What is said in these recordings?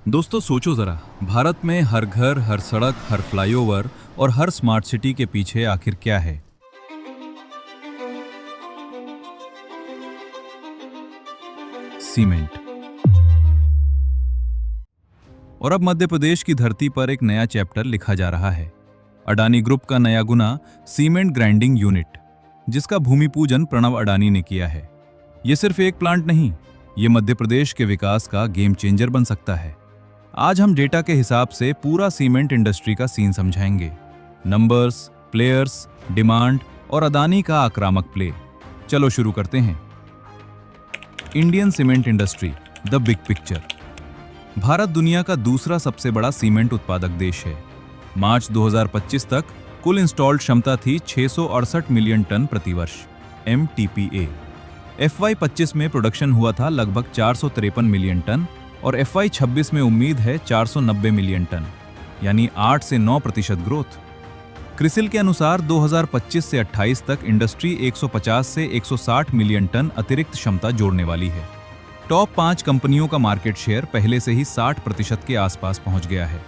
दोस्तों सोचो जरा, भारत में हर घर, हर सड़क, हर फ्लाईओवर और हर स्मार्ट सिटी के पीछे आखिर क्या है? सीमेंट। और अब मध्य प्रदेश की धरती पर एक नया चैप्टर लिखा जा रहा है। अडानी ग्रुप का नया गुना, सीमेंट ग्राइंडिंग यूनिट, जिसका भूमि पूजन प्रणव अडानी ने किया है। ये सिर्फ एक प्लांट नहीं, ये मध्य प्रदेश के विकास का गेम चेंजर बन सकता है। आज हम डेटा के हिसाब से पूरा सीमेंट इंडस्ट्री का सीन समझाएंगे। नंबर्स, प्लेयर्स, डिमांड और अडानी का आक्रामक प्ले। चलो शुरू करते हैं। Indian cement industry, the big picture. Bharat दुनिया का दूसरा सबसे बड़ा सीमेंट उत्पादक देश है। मार्च 2025 तक कुल इंस्टॉल्ड क्षमता थी 668 मिलियन टन प्रति वर्ष (MTPA). FY25 में प्रोडक्शन हुआ था लगभग 453 मिलियन टन और FY26 में उम्मीद है 490 मिलियन टन, यानी 8 से 9% ग्रोथ। क्रिसिल के अनुसार 2025 से 28 तक इंडस्ट्री 150 से 160 मिलियन टन अतिरिक्त क्षमता जोड़ने वाली है। टॉप 5 कंपनियों का मार्केट शेयर पहले से ही 60% के आसपास पहुंच गया है।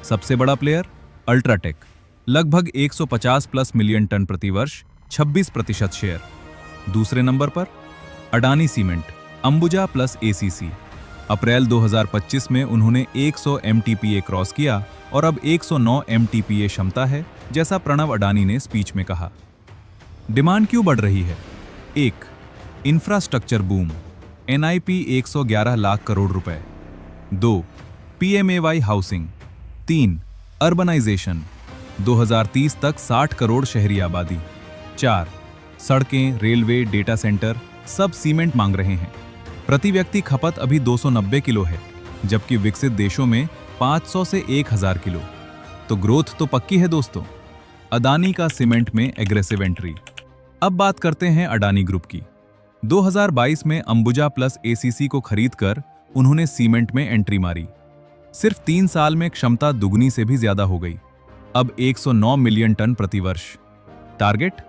सबसे बड़ा प्लेयर अल्ट्राटेक, लगभग 150 प्लस मिलियन टन प्रति वर्ष, 26% शेयर। दूसरे नंबर पर Adani cement, Ambuja plus ACC। अप्रैल 2025 में उन्होंने 100 MTPA क्रॉस किया और अब 109 MTPA क्षमता है, जैसा प्रणव अडानी ने स्पीच में कहा। डिमांड क्यों बढ़ रही है? 1. Infrastructure boom, NIP 111 lakh crore रुपए। 2. PMAY housing. 3. अर्बनाइजेशन, 2030 तक 60 करोड़ शहरी आबादी। 4. सड़कें, रेलवे, डेटा सेंटर सब सीमेंट मांग रहे हैं। प्रति व्यक्ति खपत अभी 290 किलो है, जबकि विकसित देशों में 500 से 1000 किलो। तो ग्रोथ तो पक्की है दोस्तों। अडानी का सीमेंट में एग्रेसिव एंट्री। अब बात करते हैं अडानी ग्रुप की। 2022 में अंबुजा प्लस ACC को खरीदकर उन्होंने सीमेंट में एंट्री मारी। सिर्फ 3 साल में क्षमता दुगनी से भी ज्यादा हो गई, अब 109 मिलियन टन प्रति वर्ष। टारगेट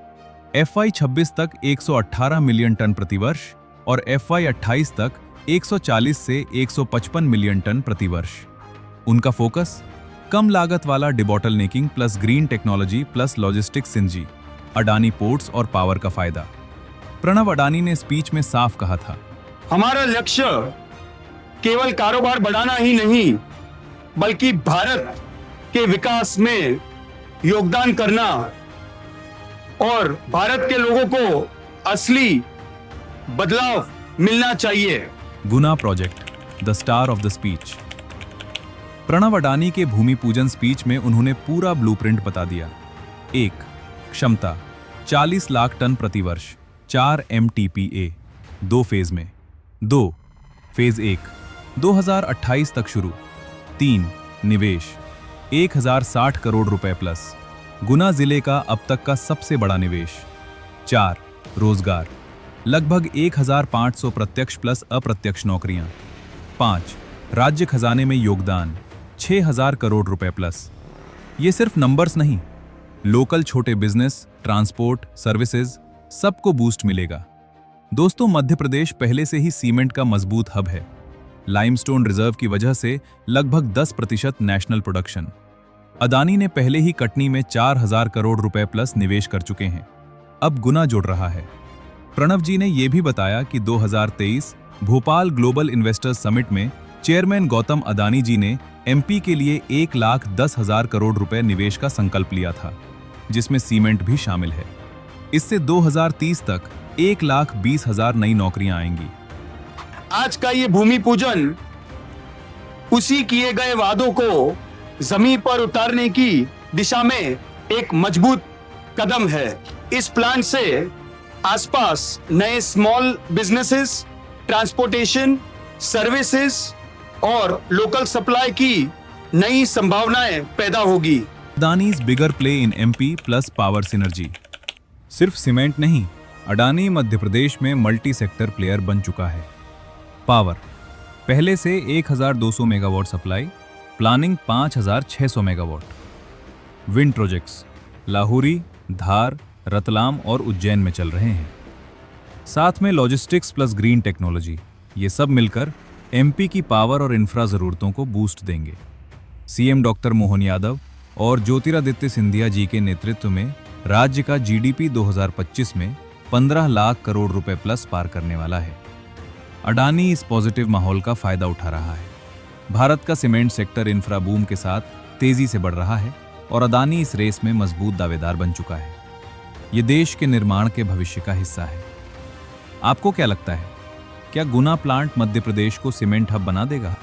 FY26 तक 118 मिलियन टन प्रति वर्ष और FY28 तक 140 से 155 मिलियन टन प्रति वर्ष। उनका फोकस कम लागत वाला debottlenecking plus green technology plus logistics synergy, Adani Ports और पावर का फायदा। प्रणव अडानी ने स्पीच में साफ कहा था, हमारा लक्ष्य केवल कारोबार बढ़ाना ही नहीं, बल्कि भारत के विकास में योगदान करना और भारत के लोगों को असली बदलाव मिलना चाहिए। Guna project, the star of the speech. Pranav Adani के भूमि पूजन स्पीच में उन्होंने पूरा ब्लूप्रिंट बता दिया। 1. क्षमता 40 लाख टन प्रति वर्ष, 4 MTPA, 2 फेज में। 2. फेज 1 2028 तक शुरू। 3. निवेश 1060 करोड़ रुपए प्लस, गुना जिले का अब तक का सबसे बड़ा निवेश। 4. रोजगार, लगभग 1500 प्रत्यक्ष प्लस अप्रत्यक्ष नौकरियां। 5. राज्य खजाने में योगदान 6000 करोड़ रुपए प्लस। ये सिर्फ नंबर्स नहीं, लोकल छोटे बिजनेस, ट्रांसपोर्ट, सर्विसेज सबको बूस्ट मिलेगा। दोस्तों, मध्य प्रदेश पहले से ही सीमेंट का मजबूत हब है। लाइमस्टोन रिजर्व की वजह से लगभग 10% नेशनल प्रोडक्शन। अडानी ने पहले ही कटनी में 4000 करोड़ रुपए प्लस निवेश कर चुके हैं, अब गुना जुड़ रहा है। प्रणव जी ने यह भी बताया कि 2023 भोपाल ग्लोबल इन्वेस्टर्स समिट में चेयरमैन गौतम अडानी जी ने MP के लिए 1,10,000 करोड़ रुपए निवेश का संकल्प लिया था, जिसमें सीमेंट भी शामिल है। इससे 2030 तक 1,20,000 नई नौकरियां आएंगी। आज का ये भूमि पूजन उसी किए गए वादों को जमीन पर उतारने की दिशा में एक मजबूत कदम है। इस प्लांट से आसपास नए स्मॉल बिजनेसेस, ट्रांसपोर्टेशन, सर्विसेज और लोकल सप्लाई की नई संभावनाएं पैदा होगी। Adani's bigger play in MP plus power synergy. सिर्फ सीमेंट नहीं, अडानी मध्य प्रदेश में मल्टी सेक्टर प्लेयर बन चुका है। पावर, पहले से 1200 megawatt supply, planning 5600 megawatt. Wind projects Lahori, Dhar, Ratlam और उज्जैन में चल रहे हैं। साथ में लॉजिस्टिक्स प्लस ग्रीन टेक्नोलॉजी, ये सब मिलकर एमपी की पावर और इंफ्रा जरूरतों को बूस्ट देंगे। सीएम डॉक्टर मोहन यादव और ज्योतिरादित्य सिंधिया जी के नेतृत्व में राज्य का जीडीपी 2025 में 15 लाख करोड़ रुपए प्लस पार करने वाला है। अडानी इस पॉजिटिव माहौल का फायदा उठा रहा है। भारत का सीमेंट सेक्टर इंफ्रा बूम के साथ तेजी से बढ़ रहा है और अडानी इस रेस में मजबूत दावेदार बन चुका है। ये देश के निर्माण के भविष्य का हिस्सा है। आपको क्या लगता है, क्या गुना प्लांट मध्य प्रदेश को सीमेंट हब बना देगा?